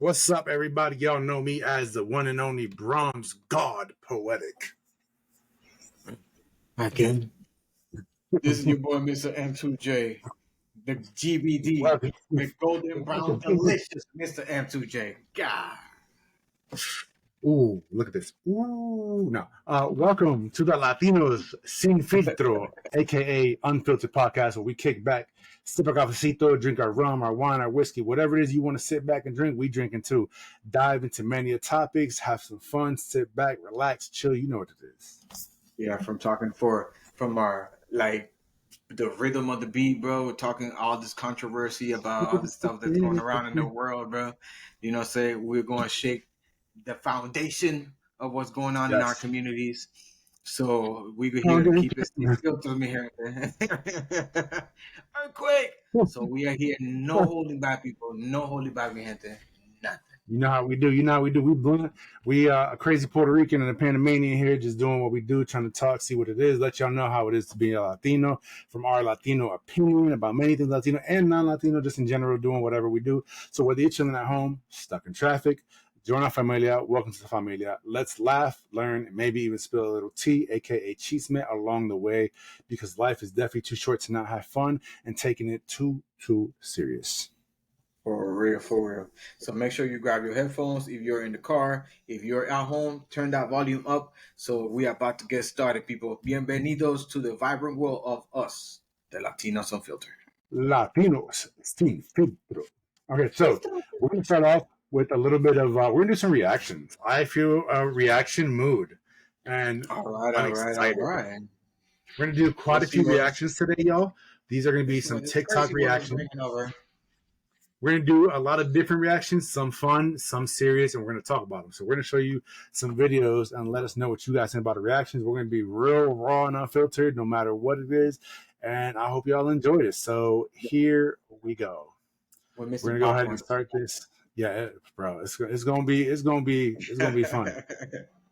What's up, everybody? Y'all know me as the one and only Bronze God Poetic. Again, this is your boy, Mr. M2J, the GBD, Welcome. the golden brown delicious Mr. M2J. God. Ooh, look at this. Ooh, no. Welcome to the Latinos Sin Filtro, aka Unfiltered podcast, where we kick back, sip a cafecito, drink our rum, our wine, our whiskey, whatever it is you want to sit back and drink, we drinking too. Dive into many topics, have some fun, sit back, relax, chill. You know what it is. Yeah, from our the rhythm of the beat, bro. Talking all this controversy about all the stuff that's going around in the world, bro. You know, say we're going to shake the foundation of what's going on in our communities. So we could here to keep it filter me here. Earthquake. So we are here, no holding back, people. No holding back, mi gente. Nothing. You know how we do. We blunt. We a crazy Puerto Rican and a Panamanian here, just doing what we do, trying to talk, see what it is, let y'all know how it is to be a Latino, from our Latino opinion about many things Latino and non-Latino, just in general, doing whatever we do. So whether you're chilling at home, stuck in traffic, join our familia, welcome to the familia. Let's laugh, learn, and maybe even spill a little tea, aka chisme, along the way, because life is definitely too short to not have fun and taking it too serious. For real. So make sure you grab your headphones if you're in the car. If you're at home, turn that volume up. So we are about to get started, people. Bienvenidos to the vibrant world of us, the Latinos Unfiltered. Latinos Sin Filtro. Okay, so we're going to start off with a little bit of, we're going to do some reactions. I feel a reaction mood. And all right. We're going to do quite a few reactions today, y'all. These are going to be some TikTok reactions. We're going to do a lot of different reactions, some fun, some serious, and we're going to talk about them. So we're going to show you some videos and let us know what you guys think about the reactions. We're going to be real raw and unfiltered, no matter what it is. And I hope y'all enjoy this. So here we go. We're going to go ahead and start this. Yeah, bro, it's going to be fun.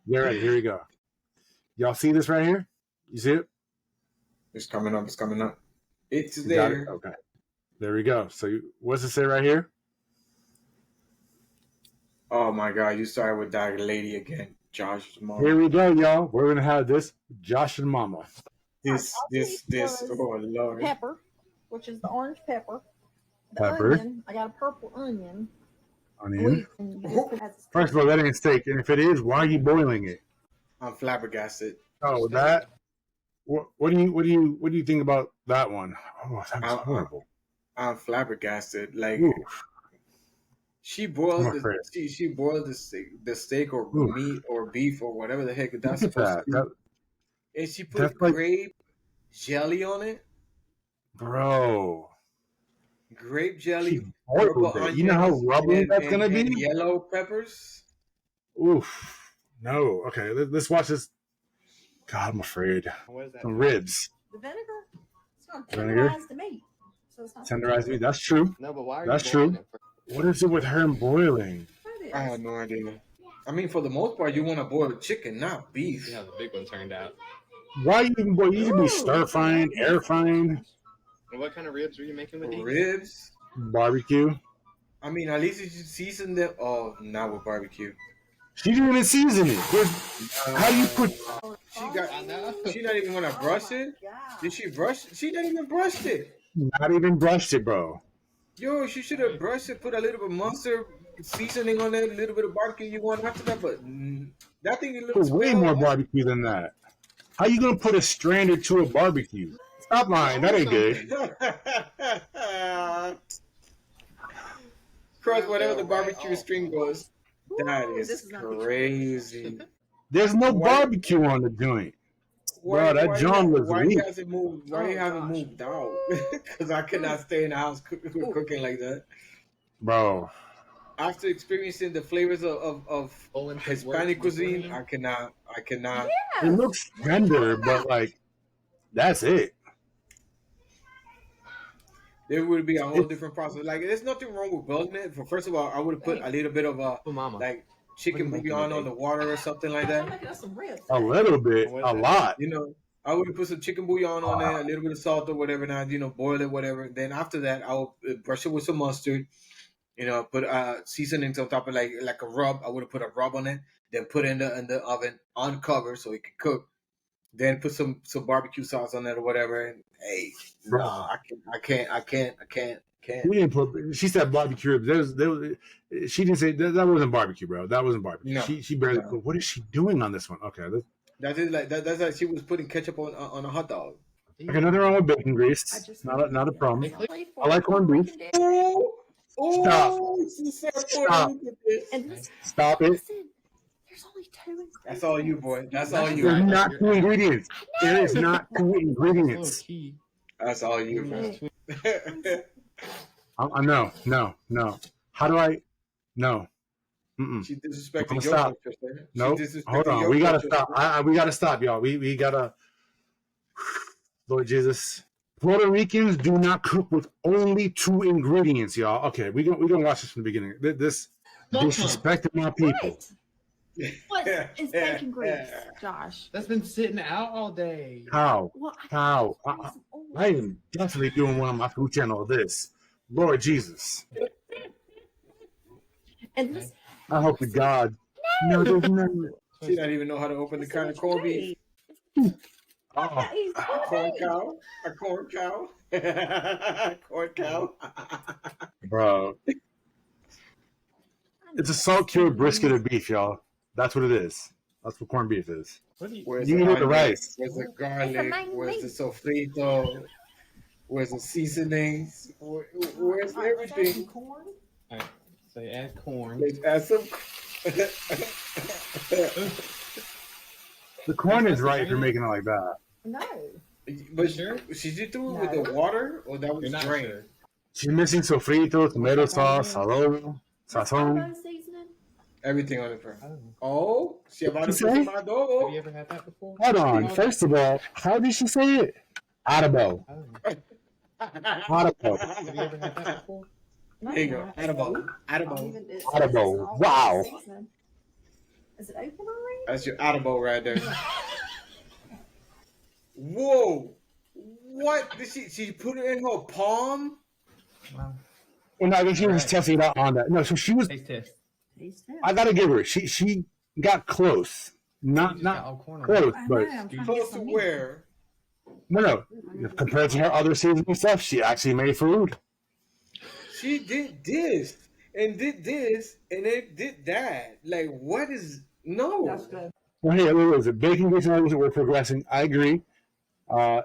Get ready. Here we go. Y'all see this right here? You see it? It's coming up. It's there. Okay. There we go. So what's it say right here? Oh my God, you started with that lady again, Josh's mom. Here we go, y'all. We're going to have this Josh and Mama. This, oh Lord. Pepper, which is the orange pepper. Pepper. Onion, I got a purple onion. First of all, that ain't steak. And if it is, why are you boiling it? I'm flabbergasted. Oh, that? What do you think about that one? Oh, that was horrible. I'm flabbergasted. Like, oof. She boiled the steak or oof. Meat or beef or whatever the heck that's supposed to be. And she put grape jelly on it. Bro. Grape jelly. You know how rubbery that's going to be? And yellow peppers. Oof. No. Okay, let's watch this. God, I'm afraid. What is that? Some ribs. The vinegar? It's going to tenderize the meat. So it's not tenderize meat. That's true. No, but why are that's true. What is it with her and boiling? I have no idea. I mean, for the most part, you want to boil chicken, not beef. Yeah, the big one turned out. Why you even boil? You should be stir frying, air frying. And what kind of ribs were you making with these? Ribs. Barbecue. I mean, at least you should season them. Oh, not with barbecue. She didn't even season it. How do you put? She not even gonna brush it. Did she brush? She didn't even brush it. Not even brushed it, bro. Yo, she should have brushed it. Put a little bit of mustard seasoning on it, a little bit of barbecue you want after that. But that thing looks way more barbecue than that. How you gonna put a strand or two of barbecue? Stop lying. That ain't good. Cross whatever the barbecue string goes. That is crazy. There's no barbecue on the joint. Bro, that John was why weak. Why he hasn't moved out? Because I cannot stay in the house cooking like that. Bro. After experiencing the flavors of Hispanic cuisine, I cannot. Yeah. It looks tender, but like, that's it. There would be a whole different process. Like, there's nothing wrong with boiling it. First of all, I would have put a little bit of like chicken bouillon on the water or something like that. A little bit, a lot. You know, I would put some chicken bouillon on there, a little bit of salt or whatever, and boil it, whatever. Then after that, I'll brush it with some mustard, Put seasonings on top of like a rub. I would have put a rub on it, then put it in the oven on cover so it could cook. Then put some barbecue sauce on it or whatever. And hey, no, I can't. We didn't put. She said barbecue ribs. She didn't say that wasn't barbecue, bro. That wasn't barbecue. No, she barely. no. What is she doing on this one? Okay, That is like that's like she was putting ketchup on a hot dog. okay, nothing wrong with bacon grease. Not a problem. I like corned beef. Oh, she said Stop. Stop it. Listen, there's only 2 ingredients. That's all you, boy. That's all you. There's not 2 ingredients. There is not 2 ingredients. That's all you, bro. No. How do I? No. Mm-mm. She disrespected your Stop. culture. Nope. Hold on. We gotta stop. We gotta stop, y'all. We gotta. Lord Jesus. Puerto Ricans do not cook with only 2 ingredients, y'all. Okay, we gonna watch this from the beginning. This disrespecting my people. What is bacon grease, Josh? That's been sitting out all day. How? Well, How? I am definitely doing one on my food channel of this. Lord Jesus. And this, I hope to God. No, there's none. She don't even know how to open the kind of corned beef. Oh, Corn cow. A corn cow. Corn cow. bro. It's a salt cured brisket of beef, y'all. That's what it is. That's what corned beef is. Where's You the can eat the onions? rice. Where's the garlic? Where's the sofrito? Where's the seasonings? Where's everything? corn? All right, so you add corn. Let's add some. The corn is right if you're making it like that. No. But Sure? she threw it with the water, or that was You're not drained? sure. She's missing sofrito, tomato sauce, sazon. Sazon seasoning? Everything on it, bro. I don't know. Oh, she about to She put said? my Have dog. you ever had that before? Hold on. First of all, how did she say it? Audible. I don't know. Audible. Have you ever had that before? No, There you go. Edible. Audible. Wow. Is it open already? That's your audible right there. Whoa! What did she put it in her palm? Wow. Well, no, she was testing it out on that. No, so she was. Taste test. I gotta give her. She got close. You Not just got all not corn on close, it. but Close to where? no. Compared to her other seasoning stuff, she actually made food. She did this and did this and it did that. Like, what is no? That's good. Well, hey, what was it? Baking grease and others we're progressing. I agree.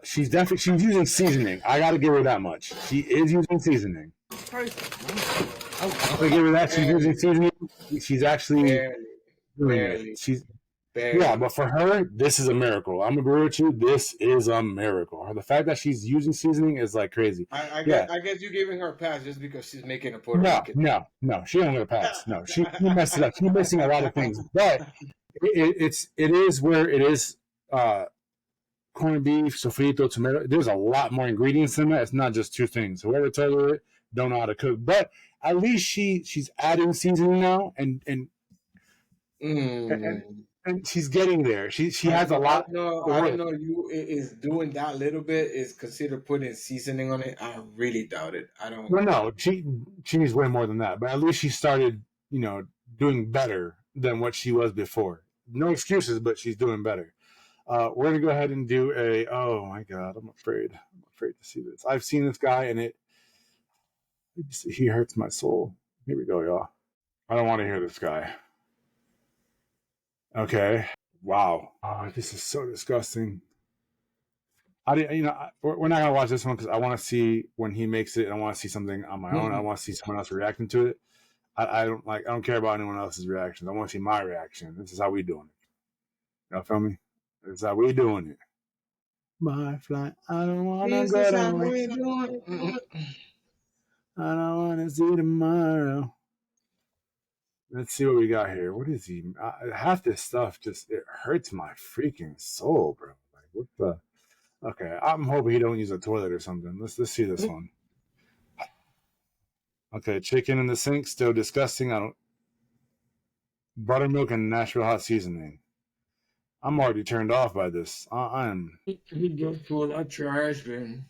She's using seasoning. I gotta give her that much. She is using seasoning. I give her that. She's using seasoning. She's actually Barely, doing barely. it. She's barely. yeah, but for her, this is a miracle. I'm gonna agree with you. This is a miracle. The fact that she's using seasoning is like crazy. I Yeah. guess you're giving her a pass just because she's making a Puerto Rican. No. She don't get a pass. No, she messed it up. She's missing a lot of things, but it is where it is. Corned beef, sofrito, tomato. There's a lot more ingredients in that. It's not just 2 things. Whoever told her it don't know how to cook, but at least she's adding seasoning now, and she's getting there. She has a lot. I don't know. You is doing that little bit is considered putting seasoning on it. I really doubt it. I don't. Well, no, she needs way more than that. But at least she started, doing better than what she was before. No excuses, but she's doing better. We're gonna go ahead and do a. Oh my God, I'm afraid. I'm afraid to see this. I've seen this guy, and he hurts my soul. Here we go, y'all. I don't want to hear this guy. Okay. Wow. Oh, this is so disgusting. We're not gonna watch this one because I want to see when he makes it. And I want to see something on my own. I want to see someone else reacting to it. I don't care about anyone else's reactions. I want to see my reaction. This is how we doing it. Y'all feel me? This is how we doing it. My flight. I don't wanna go down. I don't wanna see tomorrow. Let's see what we got here. What is he? Half this stuff it hurts my freaking soul, bro. Like what the? Okay, I'm hoping he don't use a toilet or something. Let's see this one. Okay, chicken in the sink, still disgusting. Buttermilk and Nashville hot seasoning. I'm already turned off by this. He just pulled a trash bin.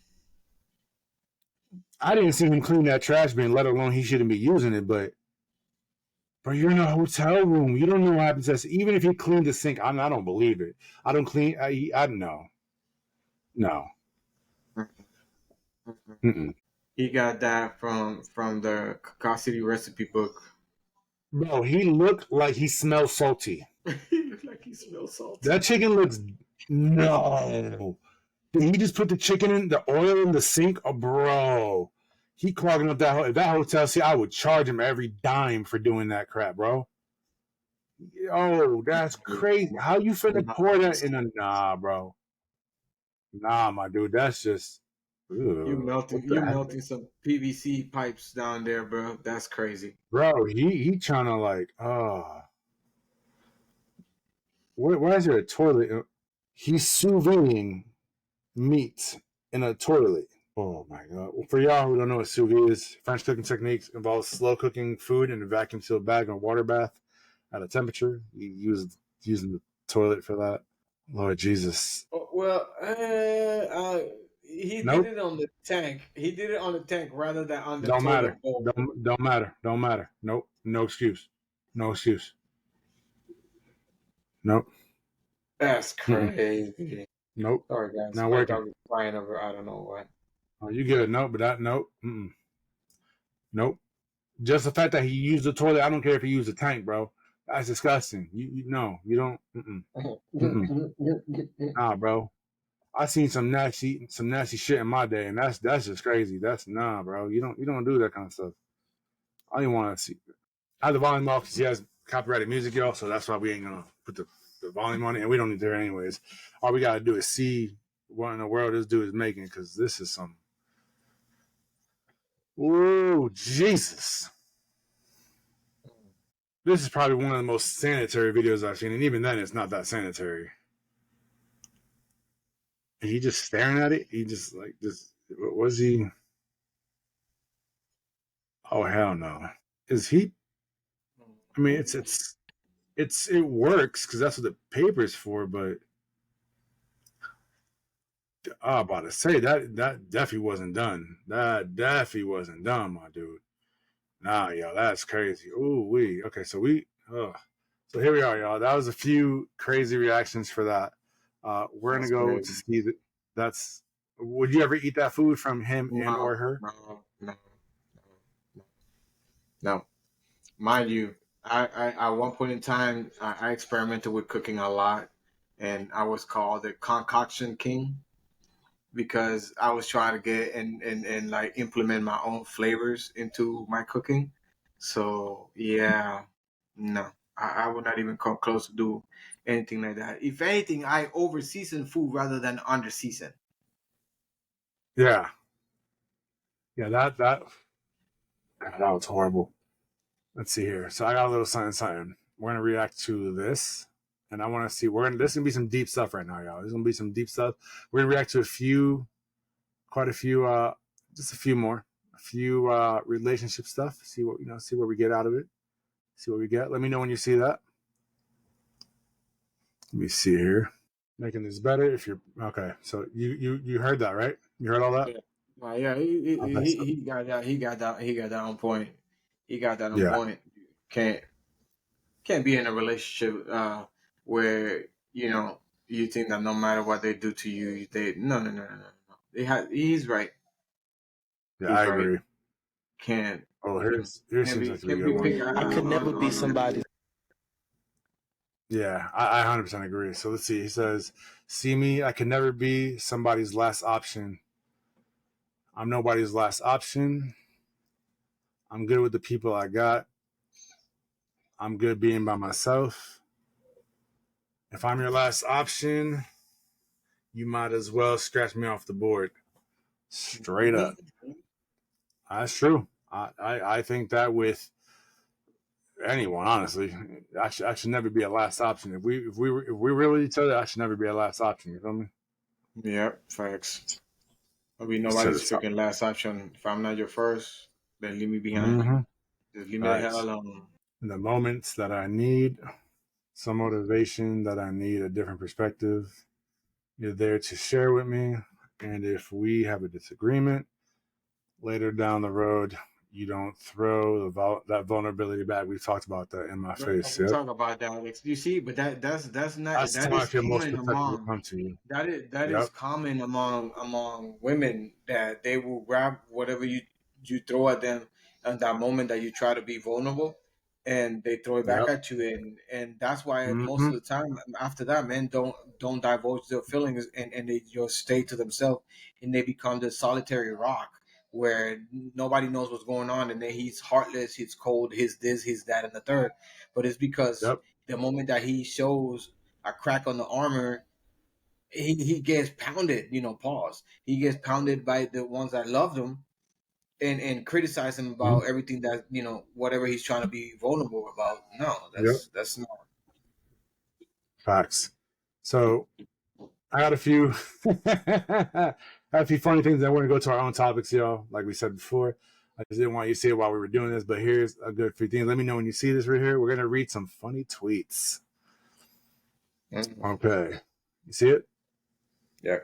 I didn't see him clean that trash bin, let alone he shouldn't be using it. But you're in a hotel room. You don't know what happens. Even if he cleaned the sink, I don't believe it. I don't clean. I know. No. Mm-mm. He got that from the Caucasity recipe book. Bro, he looked like he smelled salty. He looked like he smells salty. That chicken looks no. Did he just put the chicken in the oil in the sink? Oh, bro, he clogging up that hotel. See, I would charge him every dime for doing that crap, bro. Oh, that's crazy. How you finna pour that in a bro? Nah, my dude, that's just You melting some PVC pipes down there, bro. That's crazy. Bro, he trying to like why is there a toilet? He's sous videing meat in a toilet. Oh my god! Well, for y'all who don't know what sous vide is, French cooking techniques involves slow cooking food in a vacuum sealed bag in a water bath at a temperature. You using the toilet for that. Lord Jesus. Oh, well, he Nope. did it on the tank. He did it on the tank rather than on the Don't toilet matter. bowl. Don't matter. Don't matter. Nope. No excuse. No excuse. Nope. That's crazy. Nope. Sorry, guys. Not My working. dog is flying over. I don't know what. Oh, you good? Nope. But that nope. Mm-mm. Nope. Just the fact that he used the toilet, I don't care if he used a tank, bro. That's disgusting. You no, you don't. Nah, bro. I seen some nasty shit in my day, and that's just crazy. That's bro. You don't do that kind of stuff. I don't even want to see. I have the volume off because he has copyrighted music, y'all. So that's why we ain't gonna put the volume on it, and we don't need to hear it anyways. All we gotta do is see what in the world this dude is making, because this is some. Whoa, Jesus. This is probably one of the most sanitary videos I've seen, and even then, it's not that sanitary. And he just staring at it. He just what was he? Oh hell no! Is he? I mean, it works because that's what the paper's for. But I'm about to say that definitely wasn't done. That definitely wasn't done, my dude. Nah, yo, that's crazy. Ooh, okay. So so here we are, y'all. That was a few crazy reactions for that. We're gonna go to see that. That's. Would you ever eat that food from him and or her? No. Mind you, I at one point in time I experimented with cooking a lot, and I was called the concoction king because I was trying to get and like implement my own flavors into my cooking. So yeah, no, I would not even come close to do anything like that. If anything, I over season food rather than under season. Yeah. Yeah, that was horrible. Let's see here. So I got a little something. We're gonna react to this, and I want to see. This is gonna be some deep stuff right now, y'all. This is gonna be some deep stuff. We're gonna react to quite a few, just a few more, relationship stuff. See what we get out of it. See what we get. Let me know when you see that. Let me see here. Making this better. If you're okay, so you heard that, right? You heard all that? Yeah, yeah. He got that. He got that on point. He got that on point. Can't be in a relationship where you think that no matter what they do to you, no. He's right. Yeah, I agree. Can't. Oh, here's seems like a good one. I could never be somebody. Yeah, I 100% agree. So let's see. He says, "See me, I can never be somebody's last option. I'm nobody's last option. I'm good with the people I got. I'm good being by myself. If I'm your last option, you might as well scratch me off the board." Straight up. That's true. I think that with anyone, honestly, I should never be a last option. If we really each other, I should never be a last option. You feel me? Yeah, facts. I'll be nobody's freaking last option. If I'm not your first, then leave me behind. Mm-hmm. Just leave me the hell alone. In the moments that I need some motivation, that I need a different perspective, you're there to share with me. And if we have a disagreement, later down the road, you don't throw that vulnerability back. We've talked about that in my face. We Yep. talk about that, Alex. You see, but that's not That's that how I is feel most common protected will among come to you. that is Yep. common among women that they will grab whatever you throw at them at that moment that you try to be vulnerable, and they throw it back Yep. at you, and that's why most Mm-hmm. of the time after that, men don't divulge their feelings, and they just stay to themselves, and they become this solitary rock where nobody knows what's going on, and then he's heartless, he's cold, he's this, he's that, and the third. But it's because Yep. the moment that he shows a crack on the armor, he gets pounded. Pause. He gets pounded by the ones that loved him and criticize him about everything that whatever he's trying to be vulnerable about. No, that's not. Facts. So I got a few funny things. I want to go to our own topics, y'all. Like we said before, I just didn't want you to see it while we were doing this, but here's a good few things. Let me know when you see this right here. We're gonna read some funny tweets. Okay, you see it? Yeah.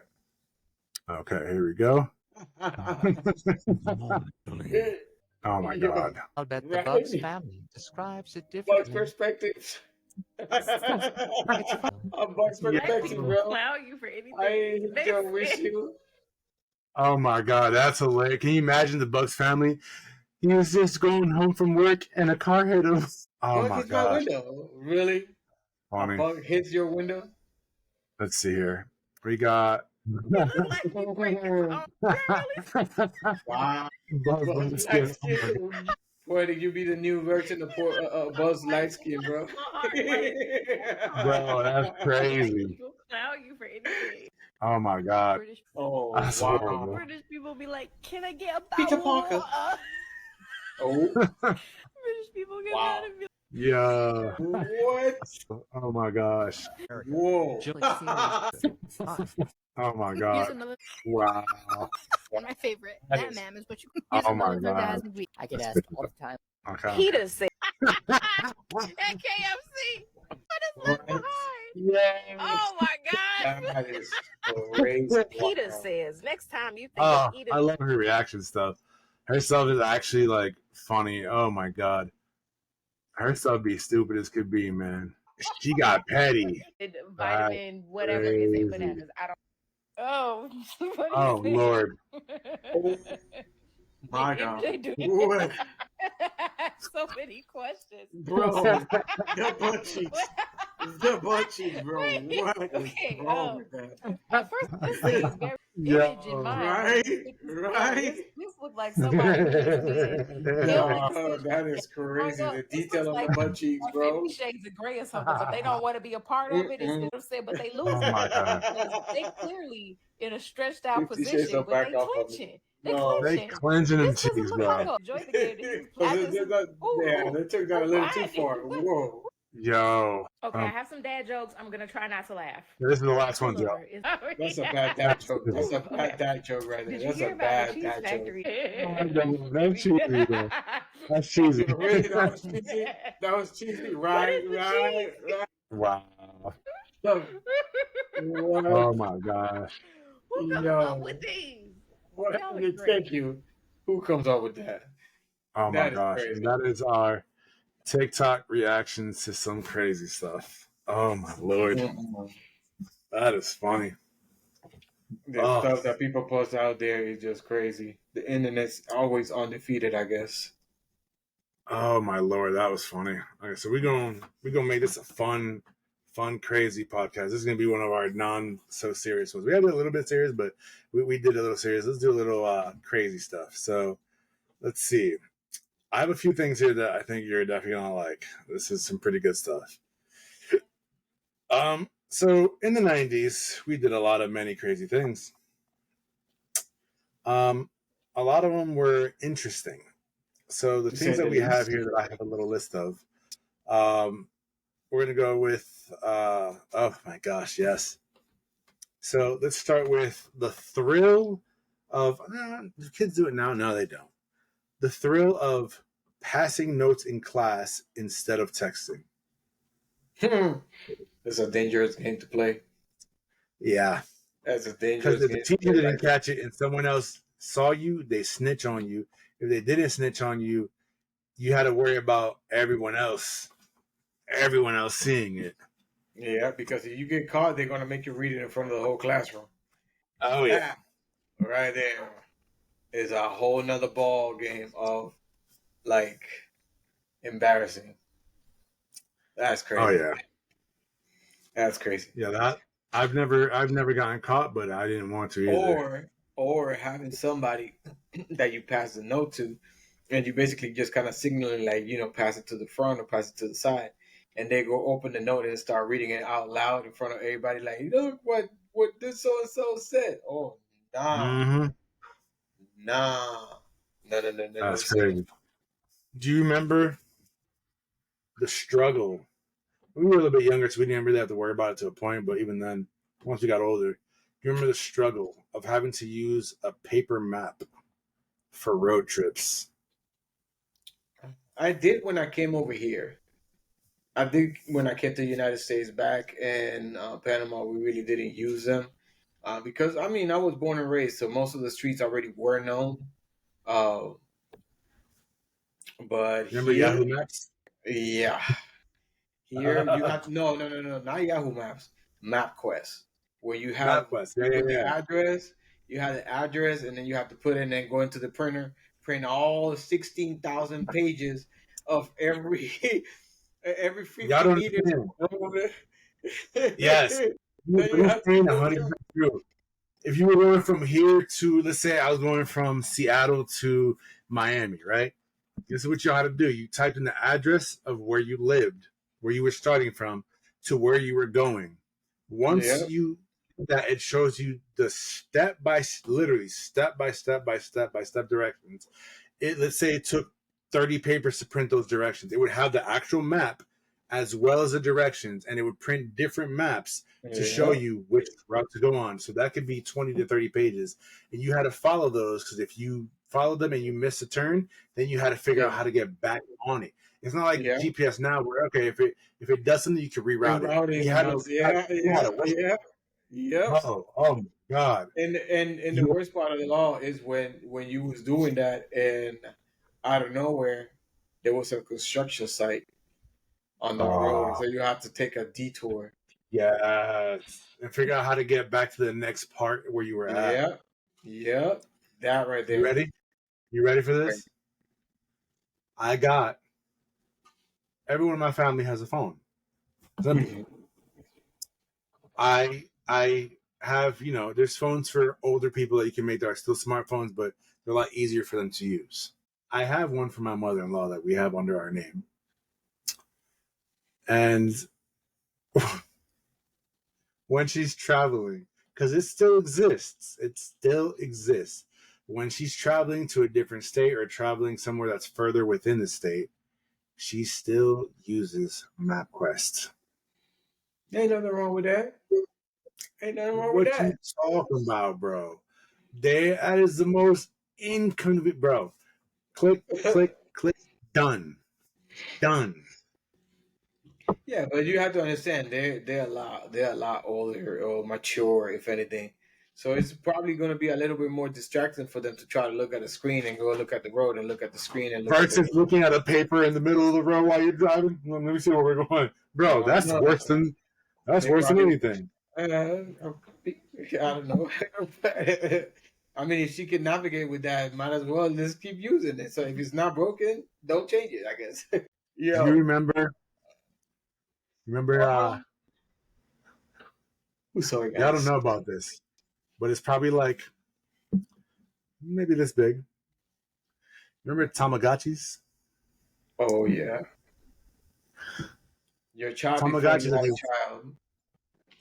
Okay, here we go. Oh my God! I'll bet the Bugs family describes it differently. Bugs perspective. A Bugs perspective, bro. Allow you for anything. I wish you. Oh my God, that's hilarious! Can you imagine the Bugs family? He was just going home from work and a car hit him. Oh Bug my hits gosh! my window. Really? Funny. A bug hits your window? Let's see here. We got. Like you break his arm. Wow. Buzz Lightyear. Oh my God. Boy, did you be the new version of Buzz Lightyear, bro? Bro, that's crazy. Allow you for anything. Oh my God. British, Oh, That's wow. horrible. British people be like, "Can I get a Peter bottle of Parker. water?" Oh, British people get Wow. mad and be Yeah. what? Oh my gosh. Whoa. Oh my Here's God. another Wow. one. My favorite. That That is- man is what you. Oh Here's my another God. orgasmic week. I get asked all the time. Okay. Peter said at KFC. What is that behind? Yes. Oh my God. That is crazy. Peter Wow. says next time you think Oh, of eating I love her reaction stuff. Her stuff is actually like funny. Oh my God. Her stuff be stupid as could be, man. She got petty. vitamin whatever is crazy. in bananas. I don't. Oh, what Oh do you Lord. think? My Did God. MJ do What? so many questions. Bro, the butt cheeks. The butt cheeks, bro. Wait, What is okay, wrong with that? At first, this thing is very Yo. image in mind. Right? Right? This looked like somebody who just did. No, that is crazy. Growing The up, this detail looks on the like butt cheeks, bro. 50 Shades of Grey or something, but they don't want to be a part of it. Is what I'm saying, but they lose Oh my God. because they clearly in a stretched out 50 Shades position, of but back they off of me. clenching. They No. They clenching. cleansing them This doesn't cheeks, look like bro. a enjoy the game. Yeah, they took that a little too far. Whoa. Yo. Okay, I have some dad jokes. I'm gonna try not to laugh. This is the last one, Joe. Pillar is- That's a bad dad joke. That's a bad dad joke right there. Did you That's hear a about bad the cheese dad joke. factory? That's cheesy, bro. That's cheesy. Really, that was cheesy. That was cheesy. Right, is the right, right. Wow. Look. What? Oh my gosh. Who comes Yo. up with these? What? Y'all are great. Thank you. Who comes up with that? Oh my That is gosh. crazy. That is our TikTok reactions to some crazy stuff. Oh my Lord. That is funny. The Oh. stuff that people post out there is just crazy. The internet's always undefeated, I guess. Oh my Lord. That was funny. Okay, so we're gonna make this a fun, crazy podcast. This is gonna be one of our non so serious ones. We have a little bit serious, but we did a little serious. Let's do a little crazy stuff. So let's see. I have a few things here that I think you're definitely gonna like. This is some pretty good stuff. So in the 90s, we did many crazy things. A lot of them were interesting. So the things that we have here that I have a little list of, we're gonna go with. Oh my gosh, yes. So let's start with the thrill of. Do kids do it now? No, they don't. The thrill of passing notes in class instead of texting. It's a dangerous game to play. Yeah, That's a dangerous because if game the to teacher play. didn't catch it and someone else saw you, they snitch on you. If they didn't snitch on you, you had to worry about everyone else seeing it. Yeah, because if you get caught, they're gonna make you read it in front of the whole classroom. Oh yeah. That right there is a whole nother ball game of like embarrassing. That's crazy. Oh yeah. That's crazy. Yeah, that I've never gotten caught, but I didn't want to either. Or having somebody that you pass the note to, and you basically just kind of signaling like, you know, pass it to the front or pass it to the side, and they go open the note and start reading it out loud in front of everybody, like, look what this so and so said. Oh nah, Mm-hmm. nah, no. That's crazy. Do you remember the struggle? We were a little bit younger, so we didn't really have to worry about it to a point. But even then, once we got older, do you remember the struggle of having to use a paper map for road trips? I did when I came over here. I think when I came to the United States back in Panama, we really didn't use them because I mean I was born and raised, so most of the streets already were known. Uh, but Remember here, Yahoo Maps? yeah, here you have no, not Yahoo Maps, MapQuest, where you have MapQuest. you put the Yeah. address, you have the address, and then you have to put in and go into the printer, print all 16,000 pages of every every 50 Y'all don't meters. understand. Yes. Then you have to You're go 100% true. If you were going from here to, let's say I was going from Seattle to Miami, right? This is what you had to do. You typed in the address of where you lived, where you were starting from, to where you were going. Once Yeah. you that it shows you the step by step directions. Let's say it took 30 papers to print those directions. It would have the actual map as well as the directions, and it would print different maps to show you which route to go on. So that could be 20 to 30 pages. And you had to follow those because if you followed them and you missed a turn, then you had to figure out how to get back on it. It's not like GPS now where, okay, if it does something, you can reroute it. You had to, Yep. oh my God. And the worst part of the law is when you was doing that and out of nowhere there was a construction site on the road, so you have to take a detour. Yes. And figure out how to get back to the next part where you were at. Yep. That right there. You ready? You ready for this? Everyone in my family has a phone. I have, there's phones for older people that you can make that are still smartphones, but they're a lot easier for them to use. I have one for my mother-in-law that we have under our name. And when she's traveling, because it still exists. When she's traveling to a different state or traveling somewhere that's further within the state, she still uses MapQuest. Ain't nothing wrong with that. What you talking about, bro? That is the most inconvenient, bro. Click, done. Yeah, but you have to understand they're a lot older or mature, if anything. So it's probably going to be a little bit more distracting for them to try to look at the screen and go look at the road and look at the screen and look versus looking at a paper in the middle of the road while you're driving. Let me see where we're going, bro. That's worse than anything. I don't know. I mean, if she can navigate with that, might as well just keep using it. So if it's not broken, don't change it, I guess. Do you remember? Sorry, guys. I don't know about this, but it's probably like maybe this big. Remember Tamagotchis? Oh yeah. Your child Tamagotchis before you had a child.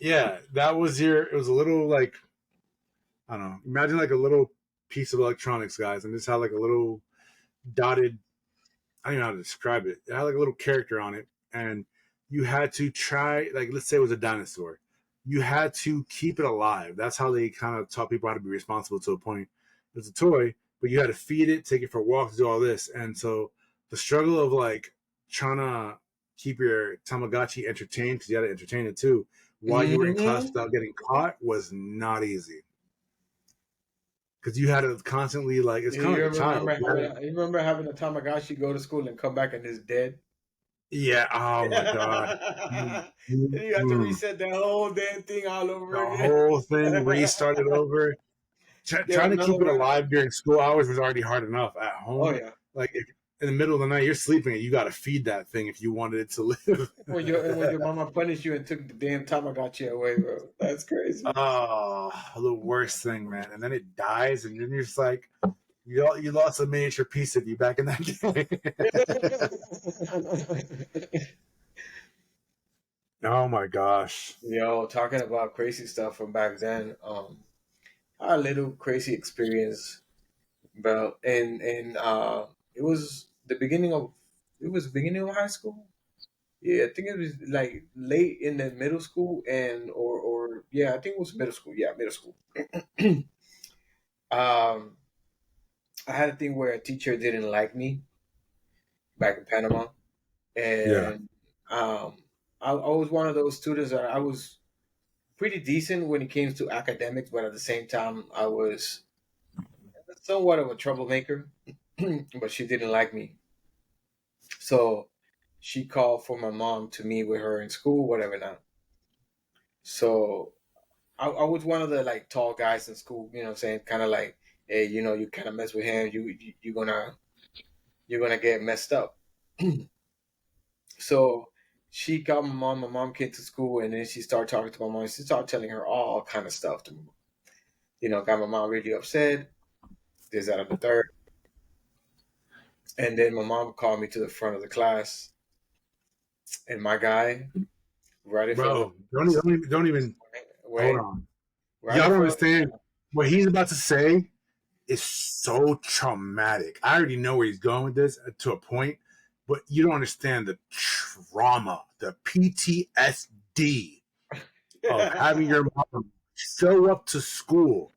Yeah, it was a little like, I don't know, imagine like a little piece of electronics, guys, and just had like a little dotted, I don't know how to describe it. It had like a little character on it, and you had to try, like, let's say it was a dinosaur. You had to keep it alive. That's how they kind of taught people how to be responsible to a point. It's a toy, but you had to feed it, take it for walks, do all this. And so the struggle of like trying to keep your Tamagotchi entertained, because you had to entertain it too, while you were in class without getting caught was not easy. because you had to constantly like it's kind of like a child. You remember having a Tamagotchi go to school and come back and it's dead? Yeah. Oh my god. And you have to reset that whole damn thing all over The again. whole thing restarted over. Trying to keep it alive during school hours was already hard enough. At home, Oh yeah. like if in the middle of the night you're sleeping and you got to feed that thing if you wanted it to live. When your mama punished you and took the damn Tamagotchi away, bro. That's crazy. Oh, the worst thing, man. And then it dies, and then you're just like, you lost a miniature piece of you back in that day. Oh my gosh. Yo, talking about crazy stuff from back then. I had a little crazy experience, bro. And it was the beginning of high school. Yeah, I think it was like late in the middle school or yeah, I think it was middle school. Yeah, middle school. I had a thing where a teacher didn't like me back in Panama, and I was one of those students that I was pretty decent when it came to academics, but at the same time, I was somewhat of a troublemaker. But she didn't like me, so she called for my mom to meet with her in school, whatever. Now, so I was one of the like tall guys in school, you know what I'm saying? Kind of like, hey, you know, you kind of mess with him, you're gonna get messed up. So she got my mom. My mom came to school, and then she started talking to my mom. She started telling her all kind of stuff to me. You know, got my mom really upset. This, that, and the third. And then my mom called me to the front of the class, and my guy, right in front of don't even wait, hold on. right Y'all in don't front understand what he's about to say is so traumatic. I already know where he's going with this to a point, but you don't understand the trauma, the PTSD of having your mom show up to school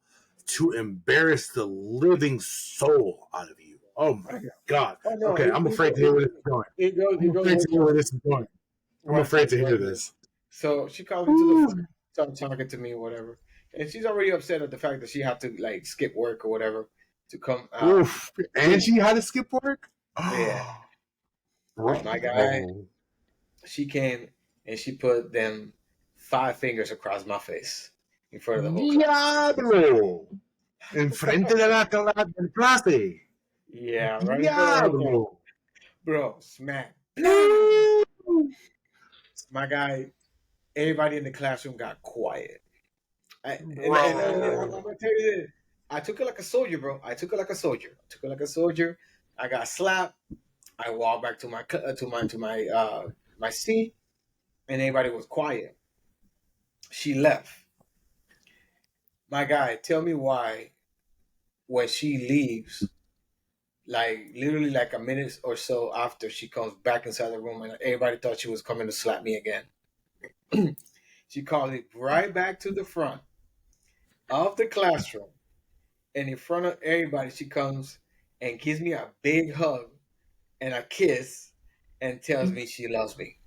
to embarrass the living soul out of you. Oh my God. Oh, no, Okay, I'm afraid to hear where this is going. I'm afraid to hear where this is going. I'm afraid to hear this. So she called me to the front, started talking to me or whatever. And she's already upset at the fact that she had to like skip work or whatever to come out. Oof. And she had to skip work? Yeah. My guy, she came and she put them 5 fingers across my face in front of the whole class. Diablo! Enfrente de la clase. Yeah, right in front of the whole class. Diablo! Bro, smack. My guy, everybody in the classroom got quiet. And I'm gonna tell you this. I took it like a soldier, bro. I took it like a soldier. I got slapped. I walked back to my seat, and everybody was quiet. She left. My guy, tell me why when she leaves, like literally like a minute or so after she comes back inside the room, and everybody thought she was coming to slap me again. She called it right back to the front of the classroom, and in front of everybody, she comes and gives me a big hug and a kiss and tells me she loves me.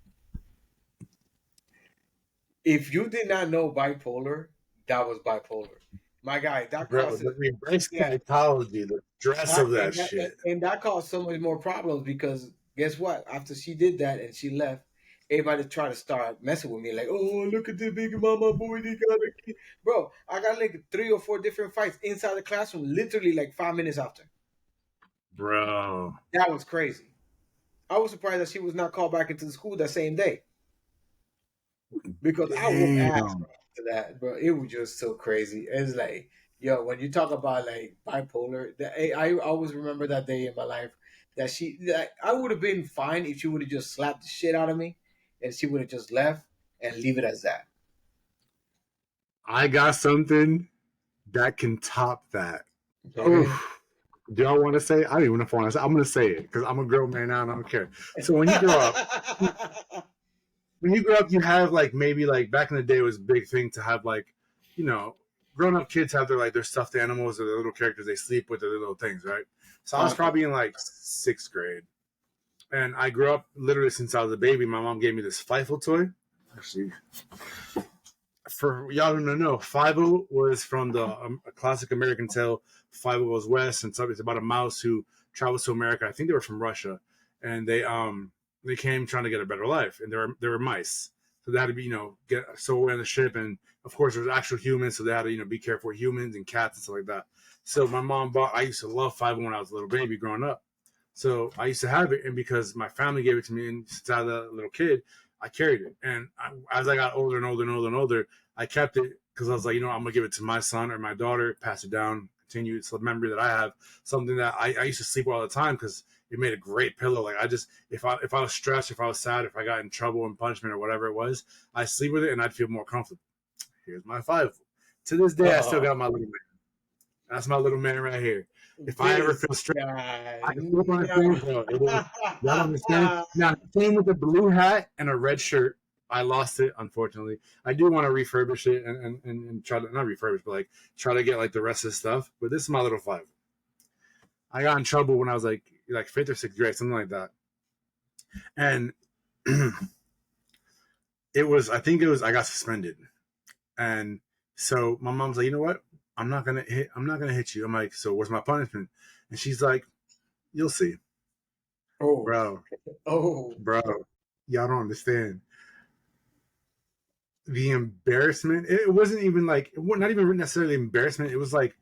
If you did not know bipolar, that was bipolar. My guy, that caused the reverse psychology, the stress of that shit. And that caused so much more problems because guess what? After she did that and she left, everybody tried to start messing with me, like, oh, look at the big mama boy, they got a kid. Bro, I got like 3 or 4 different fights inside the classroom, literally like 5 minutes after. Bro. That was crazy. I was surprised that she was not called back into the school that same day. Because I whooped ass after that, bro. It was just so crazy. It's like, yo, when you talk about like bipolar, I always remember that day in my life that I would have been fine if she would have just slapped the shit out of me and she would have just left and leave it as that. I got something that can top that. Oof. Do y'all want to say it? I don't even know if I want to say it. I'm going to say it because I'm a grown man now and I don't care. So when you grow up, you have like maybe like back in the day it was a big thing to have like, you know, grown up kids have their stuffed animals or their little characters they sleep with or their little things, right? So I was probably in like 6th grade. And I grew up literally since I was a baby. My mom gave me this Fifle toy. Actually, for y'all who don't know, 5 was from the a classic American tale. 5 goes west, and so it's about a mouse who travels to America. I think they were from Russia, and they came trying to get a better life, and they were mice, so they had to be get stowaway on the ship, and of course there was actual humans, so they had to be careful with humans and cats and stuff like that. So my mom bought. I used to love 5 when I was a little baby growing up. So I used to have it, and because my family gave it to me, and since I was a little kid, I carried it. And as I got older and older and older and older, I kept it because I was like, I'm gonna give it to my son or my daughter, pass it down, continue. It's a memory that I have, something that I used to sleep all the time because it made a great pillow. Like if I was stressed, if I was sad, if I got in trouble and punishment or whatever it was, I sleep with it and I'd feel more comfortable. Here's my 5. To this day, I still got my little man. That's my little man right here. If I ever feel stressed, I can flip on his thing, bro. Y'all understand? Now, the same with the blue hat and a red shirt. I lost it, unfortunately. I do want to refurbish it and try to, not refurbish, but like try to get like the rest of the stuff. But this is my little 5. I got in trouble when I was like 5th or 6th grade, something like that. And I got suspended. And so my mom's like, you know what? I'm not gonna hit you. I'm like, so what's my punishment? And she's like, you'll see. Oh, Bro. Y'all don't understand. The embarrassment, it wasn't even like, not even necessarily embarrassment. It was like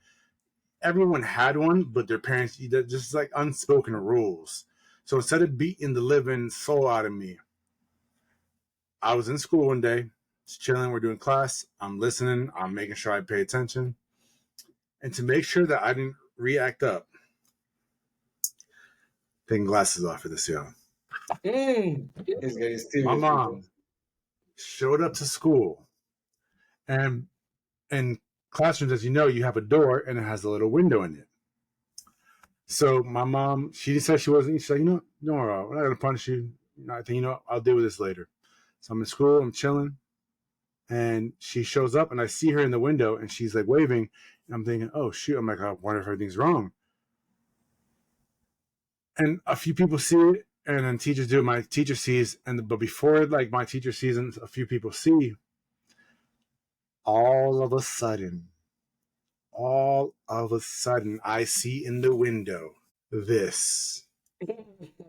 everyone had one, but their parents, just like unspoken rules. So instead of beating the living soul out of me, I was in school one day, just chilling, we're doing class, I'm listening, I'm making sure I pay attention. And to make sure that I didn't react up, taking glasses off for this, y'all. My mom showed up to school, and in classrooms, as you know, you have a door and it has a little window in it. So my mom, she said she wasn't. She's like, don't worry, we're not gonna punish you. I think I'll deal with this later. So I'm in school, I'm chilling, and she shows up, and I see her in the window, and she's like waving. And I'm thinking, oh shoot! I'm like, I wonder if everything's wrong. And a few people see it, and then teachers do. My teacher sees, but before like my teacher sees, and a few people see, all of a sudden, I see in the window this.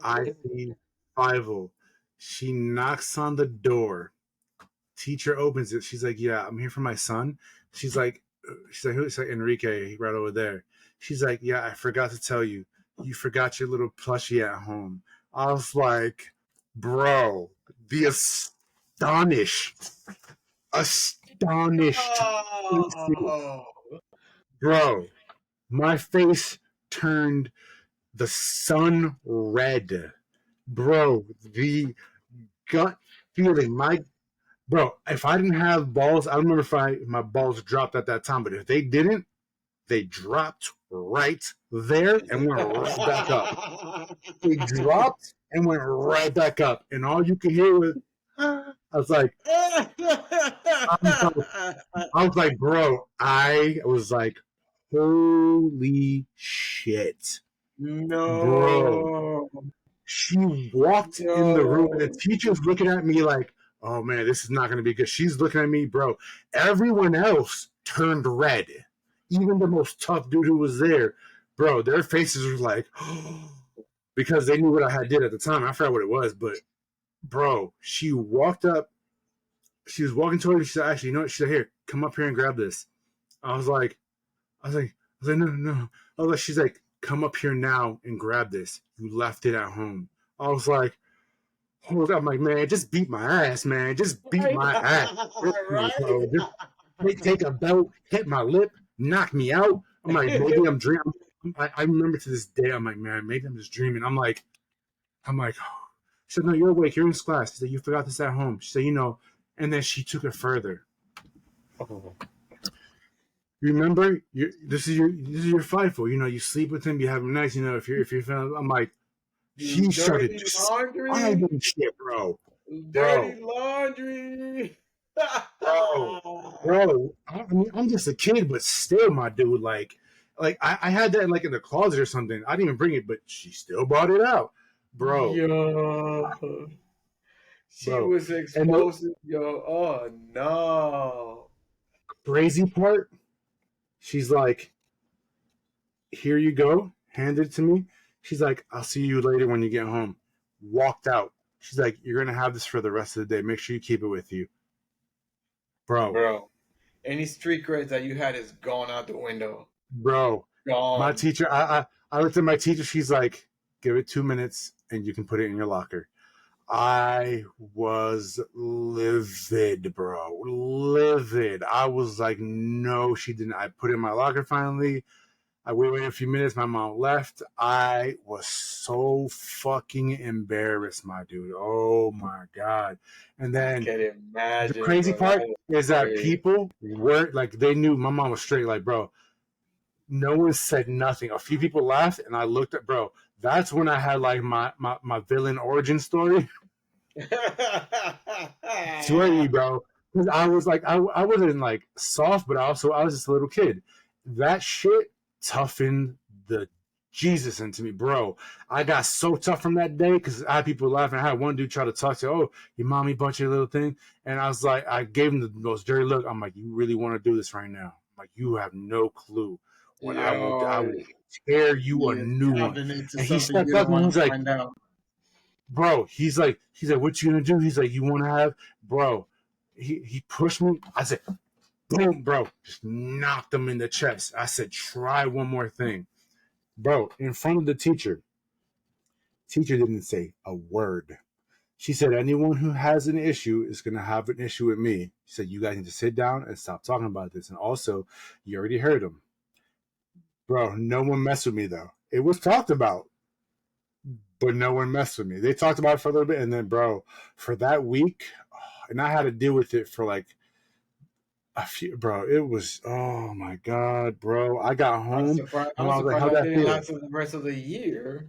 I see Fivel. She knocks on the door. Teacher opens it. She's like, yeah, I'm here for my son. She's like, who's like Enrique right over there? She's like, yeah, I forgot to tell you. You forgot your little plushie at home. I was like, bro, the astonished. Bro, my face turned the sun red. Bro, the gut feeling. Bro, if I didn't have balls, I don't remember if my balls dropped at that time, but if they didn't, they dropped right there and went right back up. They dropped and went right back up. And all you could hear was, I was like, bro, I was like, holy shit. No. Bro. She walked in the room, and the teacher's looking at me like, oh man, this is not going to be good. She's looking at me, bro. Everyone else turned red. Even the most tough dude who was there, bro, their faces were like, because they knew what I had did at the time. I forgot what it was, but bro, she walked up. She was walking toward me. She said, actually, you know what? She said, here, come up here and grab this. I was like, no. She's like, come up here now and grab this. You left it at home. I was like, hold up. I'm like, man, just beat my ass, man. Just beat my ass. Bro. Just take a belt, hit my lip, knock me out. I'm like, maybe I'm dreaming. I remember to this day, I'm like, man, maybe I'm just dreaming. I'm like, oh. She said, no, you're awake. You're in this class. She said, you forgot this at home. She said, and then she took it further. Oh. Remember, this is your FIFO. You sleep with him, you have him nice. If you're feeling, I'm like, she started describing shit, bro. Dirty laundry. bro. I mean, I'm just a kid, but still, my dude. Like I had that like in the closet or something. I didn't even bring it, but she still brought it out, bro. Yo. She was explosive, yo. Oh no. Crazy part, she's like, here you go, handed it to me. She's like, I'll see you later when you get home. Walked out. She's like, you're going to have this for the rest of the day. Make sure you keep it with you. Bro. Any street creds that you had is gone out the window. Bro. Gone. My teacher, I looked at my teacher. She's like, give it 2 minutes and you can put it in your locker. I was livid, bro. Livid. I was like, no, she didn't. I put it in my locker finally. I waited a few minutes. My mom left. I was so fucking embarrassed, my dude. Oh my God. And then I can imagine, the crazy bro, part is that people were like, they knew my mom was straight. Like, bro, no one said nothing. A few people laughed, and I looked at, bro, that's when I had like my villain origin story. Swear to you, bro. Because I was like, I wasn't like soft, but I was just a little kid. That shit toughened the Jesus into me, bro. I got so tough from that day because I had people laughing. I had one dude try to talk to, oh, your mommy bought you a little thing. And I was like, I gave him the most dirty look. I'm like, you really want to do this right now? I'm like, you have no clue. When I will tear you a new one. And he stepped up and he's like, bro, he's like, what you gonna do? He's like, you want to have, bro? He pushed me. I said, boom, bro, just knocked him in the chest. I said, try one more thing, bro, in front of the teacher. Teacher didn't say a word. She said, anyone who has an issue is gonna have an issue with me. She said, you guys need to sit down and stop talking about this. And also, you already heard him, bro. No one messed with me though. It was talked about. But no one messed with me. They talked about it for a little bit, and then, bro, for that week, and I had to deal with it for like a few, bro. It was, oh my God, bro. I got home. I'm surprised I didn't last for the rest of the year.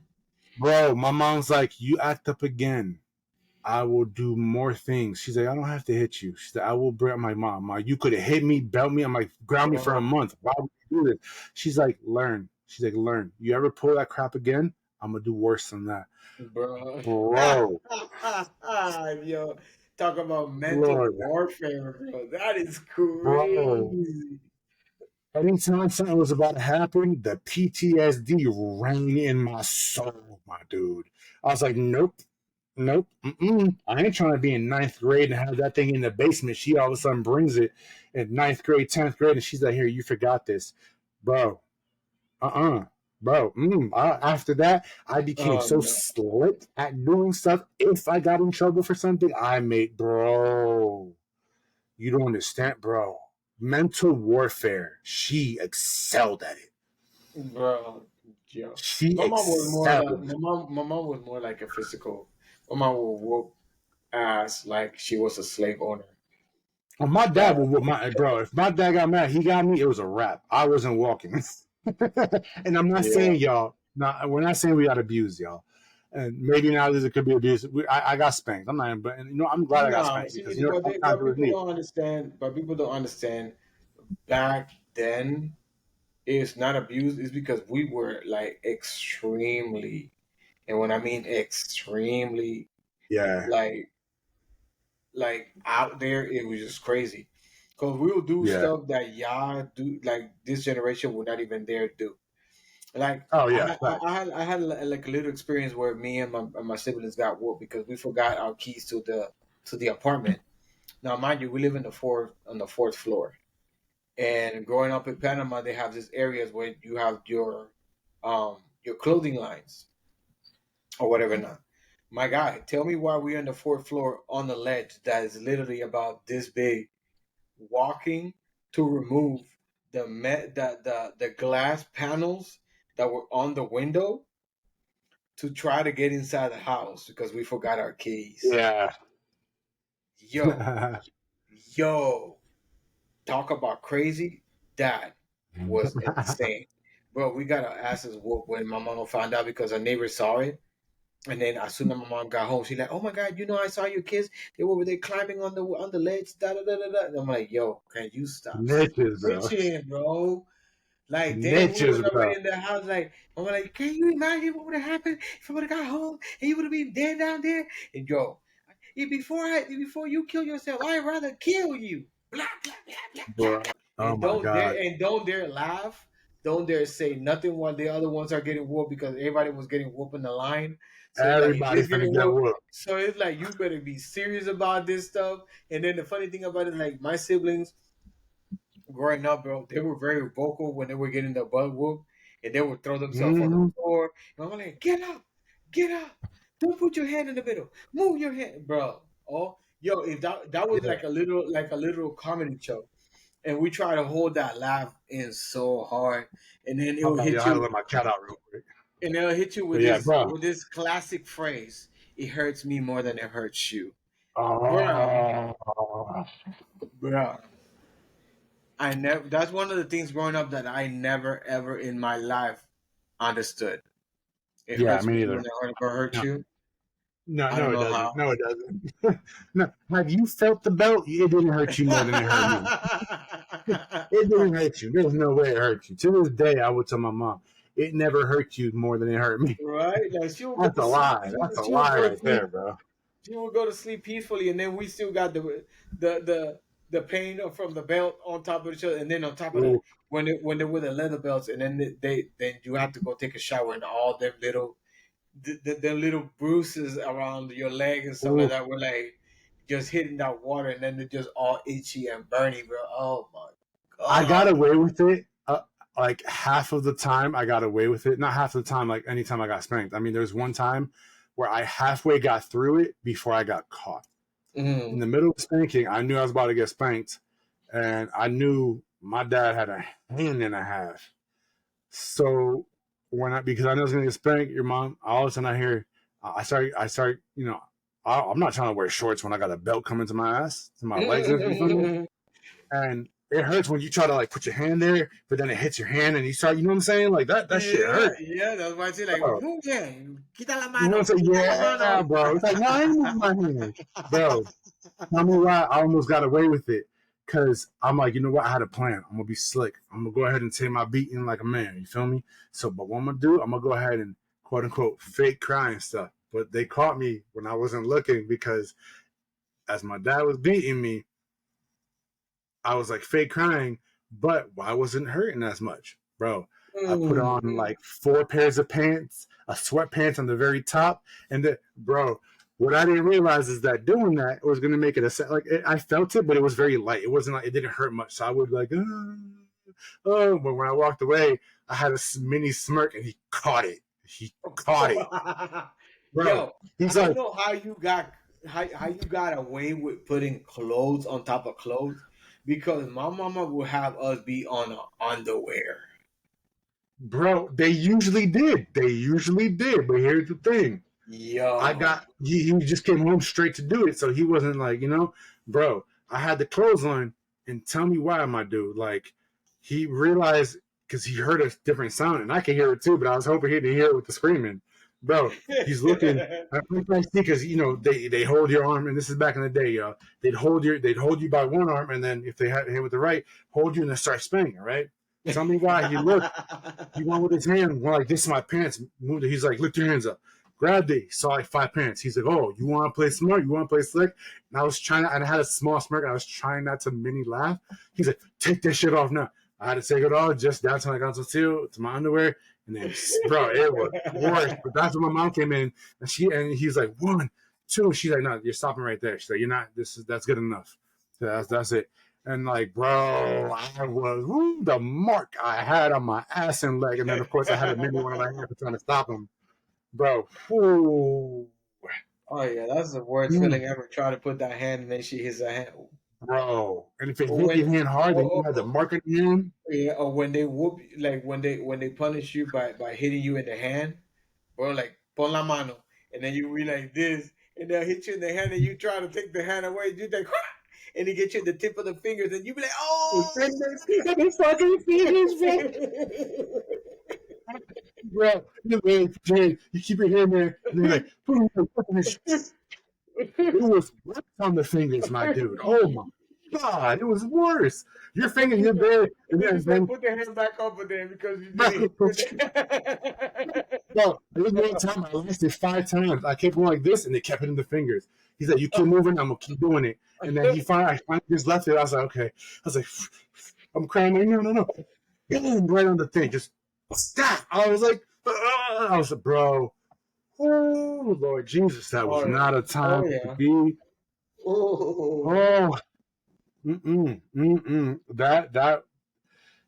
Bro, my mom's like, you act up again, I will do more things. She's like, I don't have to hit you. She said, I will bring my mom. You could have hit me, belt me. I'm like, ground me for a month. Why would you do this? She's like, learn. She's like, learn. You ever pull that crap again? I'm gonna do worse than that, bro. Yo, talk about mental warfare, bro. That is crazy. Bro. Anytime something was about to happen, the PTSD rang in my soul, my dude. I was like, nope. I ain't trying to be in 9th grade and have that thing in the basement. She all of a sudden brings it in 9th grade, 10th grade, and she's like, here, you forgot this, bro. Bro, after that, I became slick at doing stuff. If I got in trouble for something, bro, you don't understand, bro. Mental warfare. She excelled at it, bro. Yo. My mom was more like a physical. My mom would whoop ass like she was a slave owner. Well, my dad would whoop my bro. If my dad got mad, he got me. It was a wrap. I wasn't walking. And I'm not saying y'all. We're not saying we got abused, y'all. And maybe now it could be abuse. I got spanked. I'm not, but I'm glad I got spanked because but people don't understand. But people don't understand. Back then, it's not abuse. It's because we were like extremely, and when I mean extremely, like out there, it was just crazy. Because we will do stuff that y'all do, like this generation would not even dare do. Like, I had like a little experience where me and my siblings got whooped because we forgot our keys to the apartment. Now, mind you, we live on the fourth floor, and growing up in Panama, they have these areas where you have your clothing lines or whatever. Not, my guy, tell me why we're on the 4th floor on the ledge that is literally about this big, walking to remove the glass panels that were on the window to try to get inside the house because we forgot our keys. Yeah. Yo, talk about crazy. That was insane. Bro, we got our asses whooped when my mama found out because our neighbor saw it. And then as soon as my mom got home, she's like, "Oh my God, I saw your kids. They were over there climbing on the ledge." Da da da da da. And I'm like, "Yo, can you stop bitching, bro?" Like, then we was already in the house. Like, I'm like, "Can you imagine what would have happened if I would have got home and you would have been dead down there?" And yo, before you kill yourself, I'd rather kill you. Blah blah blah blah blah. Oh And my god. don't dare laugh. Don't dare say nothing while the other ones are getting whooped because everybody was getting whooped in the line. So it's like if Everybody they're finna getting get whooped, whooped. so it's like you better be serious about this stuff. And then the funny thing about it, like my siblings growing up, bro, they were very vocal when they were getting their butt whooped, and they would throw themselves on the Mm-hmm. floor. And I'm like, get up, don't put your hand in the middle, move your hand, bro. Oh, yo, if that was Yeah. like a literal comedy show, and we try to hold that laugh in so hard, and then it will Yeah, hit I had to you, let my cat out real quick. and it'll hit you But yeah, bro. with this classic phrase: "It hurts me more than it hurts you." Bro, Oh, bro. I never. That's one of the things growing up that I never ever in my life understood. It yeah, hurts me me more neither. than it hurt No, you. no, I no, don't it know doesn't. how. No, it doesn't. No, have you felt the belt? It didn't hurt you more than it hurt me. It didn't hurt you. There's no way it hurt you. To this day, I would tell my mom, it never hurt you more than it hurt me. Right? Like she will go That's to a sleep. lie. That's a She will lie go to right sleep. there, bro. She will go to sleep peacefully, and then we still got the pain from the belt on top of each other, and then on top of that, Ooh, when they wear the leather belts, and then then you have to go take a shower, and all them little the little bruises around your leg and stuff like ooh. that were like just hitting that water, and then they're just all itchy and burning, bro. Oh my I got god. away with it. Like half of the time, I got away with it. Not half of the time, like anytime I got spanked. I mean, there was one time where I halfway got through it before I got caught. In Mm. the middle of spanking, I knew I was about to get spanked, and I knew my dad had a hand and a half. So because I knew I was gonna get spanked, your mom, all of a sudden I hear, I start, I'm not trying to wear shorts when I got a belt coming to my ass, to my legs. You feel me? And it hurts when you try to like put your hand there, but then it hits your hand and you start, you know what I'm saying? Like that shit Yeah, hurt. yeah, that's why I say like, Bro. move yeah, quita la You know what mano, I'm saying? quita la Yeah, mano. bro. It's like, no, I ain't moving my hand. Bro, tell me why I almost got away with it. Cause I'm like, you know what? I had a plan. I'm gonna be slick. I'm gonna go ahead and take my beating like a man. You feel me? So, but what I'm gonna do, I'm gonna go ahead and quote unquote fake crying stuff. But they caught me when I wasn't looking because as my dad was beating me, I was like fake crying, but I wasn't hurting as much, bro. I put on like 4 pairs of pants, a sweatpants on the very top, and bro. What I didn't realize is that doing that was gonna make it I felt it, but it was very light. It wasn't like it didn't hurt much. So I would like, oh. But when I walked away, I had a mini smirk, and he caught it. He caught it, bro. Yo, He's I like, don't know how you got away with putting clothes on top of clothes because my mama would have us be on underwear. bro. They usually did. They usually did. But here's the thing. Yo. He just came home straight to do it, so he wasn't like, bro, I had the clothes on, and tell me why, my dude. Like, he realized because he heard a different sound, and I could hear it too, but I was hoping he didn't hear it with the screaming. Bro, he's looking. I see because they hold your arm, and this is back in the day, yo. They'd hold you by one arm, and then if they had hit with the right, hold you and then start spanking, right? Tell me why he looked. He went with his hand, went like this is my pants. Moved it. He's like, lift your hands up. Grabbed it. Saw like 5 pants. He's like, oh, you want to play smart? You want to play slick? And I had a small smirk. I was trying not to mini laugh. He's like, take that shit off now. I had to take it off just down to I got to my underwear. And then, bro, it was worse. But that's when my mom came in, and he's like, 1, 2. She's like, no, you're stopping right there. She's like, you're not. That's good enough. So that's it. And like, bro, I was the mark I had on my ass and leg, and then of course I had a mini one in my hand for trying to stop him, bro. Ooh. Oh yeah, that's the worst feeling ever. Try to put that hand and then she hits her hand. Bro. And if it hit When your hand hard, then you had the mark in your hand. yeah, or when they whoop like when they punish you by hitting you in the hand, bro, like pon la mano, and then you be like this, and they'll hit you in the hand, and you try to take the hand away, you like, and he get you at the tip of the fingers, and you be like, oh, The fucking fingers, bro. You keep your hand there, and you're like, it was worse on the fingers, my dude. Oh my god, it was worse. Your finger, you're there, and then put the hand back over there because you bro, didn't. there was one time I lasted 5 times. I kept going like this, and they kept hitting the fingers. He's like, "You keep moving, I'm gonna keep doing it." And then I finally just left it. I was like, "Okay." I was like, I'm crying. Like, no. Boom, right on the thing. Just stop. I was like, I was like, bro. Oh, Lord Jesus. That was not a time to be. Oh,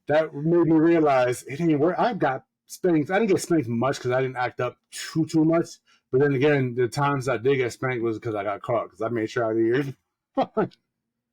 that made me realize it ain't work. I got spanked. I didn't get spanked much because I didn't act up too much. But then again, the times I did get spanked was because I got caught because I made sure I did.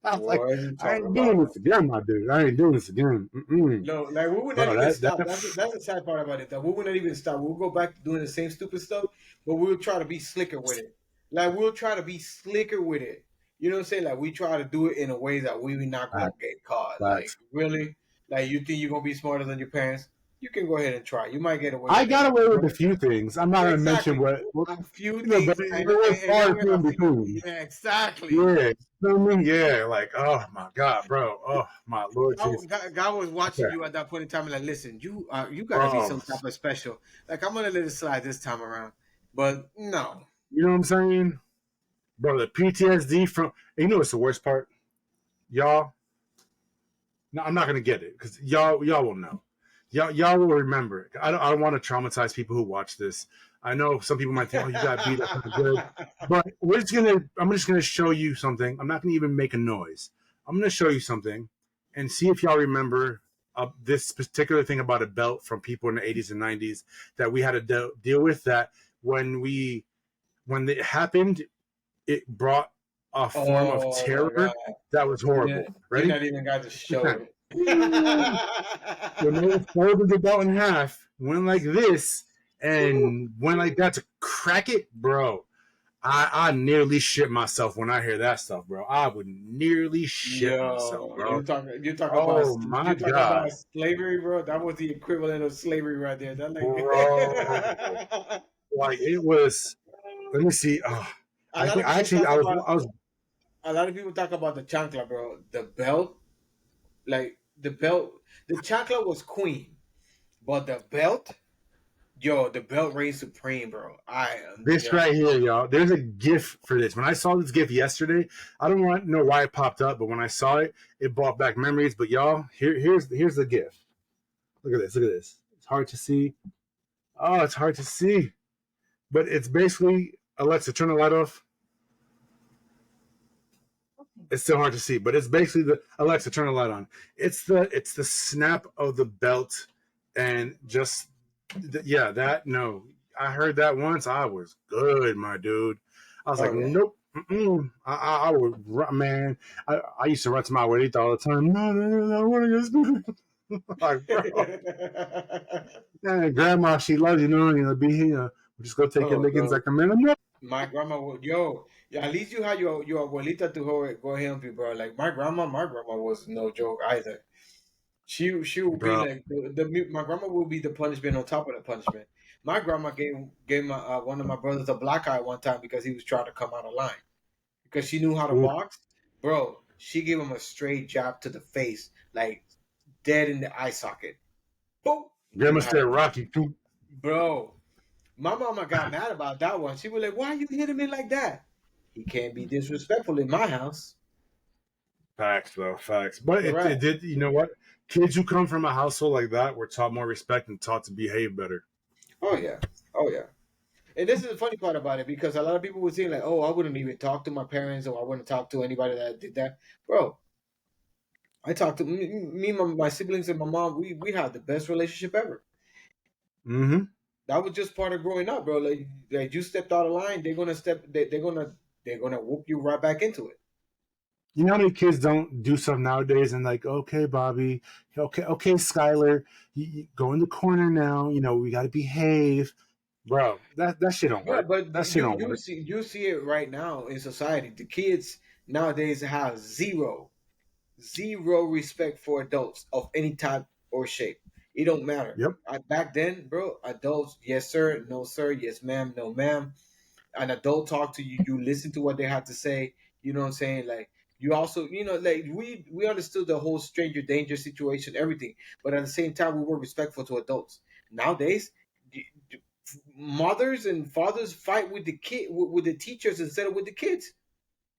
I was like, I ain't doing this again, my dude. I ain't doing this again. No, like we would not even stop. That's the sad part about it. That we would not even stop. We'll go back to doing the same stupid stuff, but we'll try to be slicker with it. Like we'll try to be slicker with it. You know what I'm saying? Like we try to do it in a way that we not gonna get caught. Like really, like you think you're gonna be smarter than your parents? You can go ahead and try. You might get away. I got away with a few things. I'm not gonna mention what a few things. But it was far in between. Yeah, exactly. Yeah, you know what I mean? Yeah, like oh my God, bro. Oh my Lord Jesus. God was watching you at that point in time and like, listen, you gotta be some type of special. Like I'm gonna let it slide this time around, but no. You know what I'm saying, bro? The PTSD from you know what's the worst part, y'all. No, I'm not gonna get it because y'all will know. Y'all will remember it. I don't want to traumatize people who watch this. I know some people might think, "Oh, you got beat up good," but I'm just gonna show you something. I'm not gonna even make a noise. I'm gonna show you something, and see if y'all remember this particular thing about a belt from people in the 80s and 90s that we had to deal with. That when it happened, it brought a form of terror that was horrible. Yeah, Ready? You're not even got to show it. When they folded the belt in half, went like this, and went like that to crack it, bro. I nearly shit myself when I hear that stuff, bro. I would nearly shit myself, bro. You talk about slavery, bro. That was the equivalent of slavery right there. That bro, like it was. Let me see. I was. A lot of people talk about the chancla, bro. The belt, like the belt, the chancla was queen, but the belt. Yo, the belt reigns supreme, bro. Right here, y'all. There's a GIF for this. When I saw this GIF yesterday, I don't know why it popped up, but when I saw it, it brought back memories. But y'all, here's the GIF. Look at this. Look at this. It's hard to see. Oh, it's hard to see. But it's basically Alexa, turn the light off. It's still hard to see, but it's basically the Alexa, turn the light on. It's the snap of the belt, and just. Yeah, I heard that once. I was good, my dude. I was nope. I would, man. I used to run to my abuelita all the time. No, I want to get stupid. Like, bro. Grandma, she loves you, be here. We'll just go take your lickings like a minute. No. My grandma would, at least you had your abuelita to go help you, bro. Like my grandma was no joke either. She would be like my grandma would be the punishment on top of the punishment. My grandma gave my one of my brothers a black eye one time because he was trying to come out of line because she knew how to box, bro. She gave him a straight jab to the face, like dead in the eye socket. Boom. Grandma said Rocky too, bro. My mama got mad about that one. She was like, "Why are you hitting me like that? He can't be disrespectful in my house." Facts, though, facts. But it did. You know what? Kids who come from a household like that were taught more respect and taught to behave better. Oh yeah. And this is the funny part about it because a lot of people would say like, "Oh, I wouldn't even talk to my parents, or I wouldn't talk to anybody that did that." Bro, I talked to me, my siblings, and my mom. We had the best relationship ever. Mm-hmm. That was just part of growing up, bro. Like you stepped out of line, they're gonna whoop you right back into it. You know how many kids don't do stuff nowadays and like, okay, Bobby, okay, Skylar, you go in the corner now. We got to behave, bro. That shit don't work. But that shit don't work. You see it right now in society. The kids nowadays have zero respect for adults of any type or shape. It don't matter. Yep. Back then, bro, adults, yes sir, no sir, yes ma'am, no ma'am. An adult talk to you, you listen to what they have to say. You know what I'm saying? Like you also, like we understood the whole stranger danger situation, everything, but at the same time, we were respectful to adults. Nowadays, mothers and fathers fight with the teachers instead of with the kids.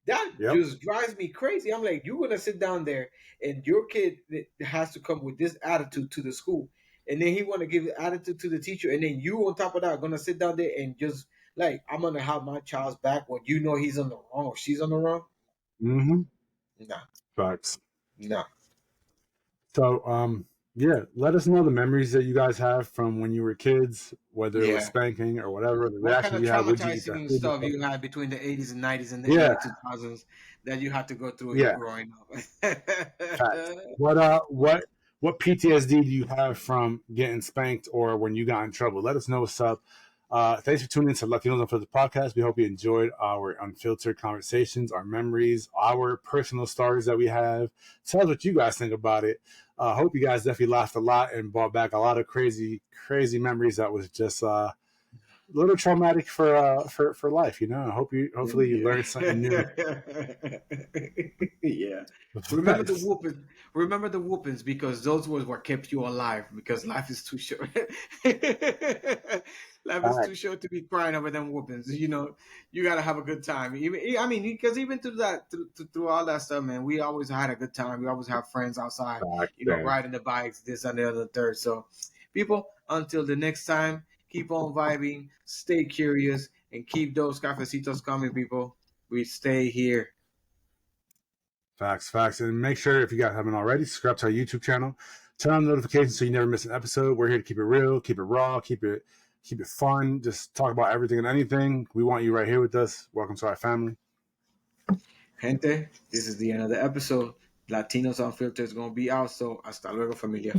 That Yep. just drives me crazy. I'm like, you're gonna sit down there, and your kid has to come with this attitude to the school, and then he want to give the attitude to the teacher, and then you on top of that are gonna sit down there and just like, I'm gonna have my child's back when you know he's on the wrong or she's on the wrong. Mm-hmm. Nah, Facts. nah. So, yeah, let us know the memories that you guys have from when you were kids, whether it was Yeah. spanking or whatever. The What kind reactions of you had. Would you eat that traumatizing food? stuff you had between the 80s and 90s and the Yeah, early 2000s that you had to go through yeah. growing up? Facts. What PTSD do you have from getting spanked or when you got in trouble? Let us know what's up. Thanks for tuning in to Latinos Unfiltered podcast. We hope you enjoyed our unfiltered conversations, our memories, our personal stories that we have. Tell us what you guys think about it. Hope you guys definitely laughed a lot and brought back a lot of crazy memories that was just a little traumatic for life. You know, hopefully you learned something new. Yeah. Remember the whoopings. Remember the whoopings because those was what kept you alive. Because life is too short. Life is too short to be crying over them whoopings. You know, you gotta have a good time. Even I mean, because even through that, through all that stuff, man, we always had a good time. We always have friends outside. You know, riding the bikes, this and the other, third. So, people, until the next time, keep on vibing, stay curious, and keep those cafecitos coming, people. We stay here. Facts. And make sure, if you guys haven't already, subscribe to our YouTube channel. Turn on notifications so you never miss an episode. We're here to keep it real, keep it raw, keep it fun. Just talk about everything and anything. We want you right here with us. Welcome to our family. Gente, this is the end of the episode. Latinos Unfiltered is going to be out, so hasta luego, familia.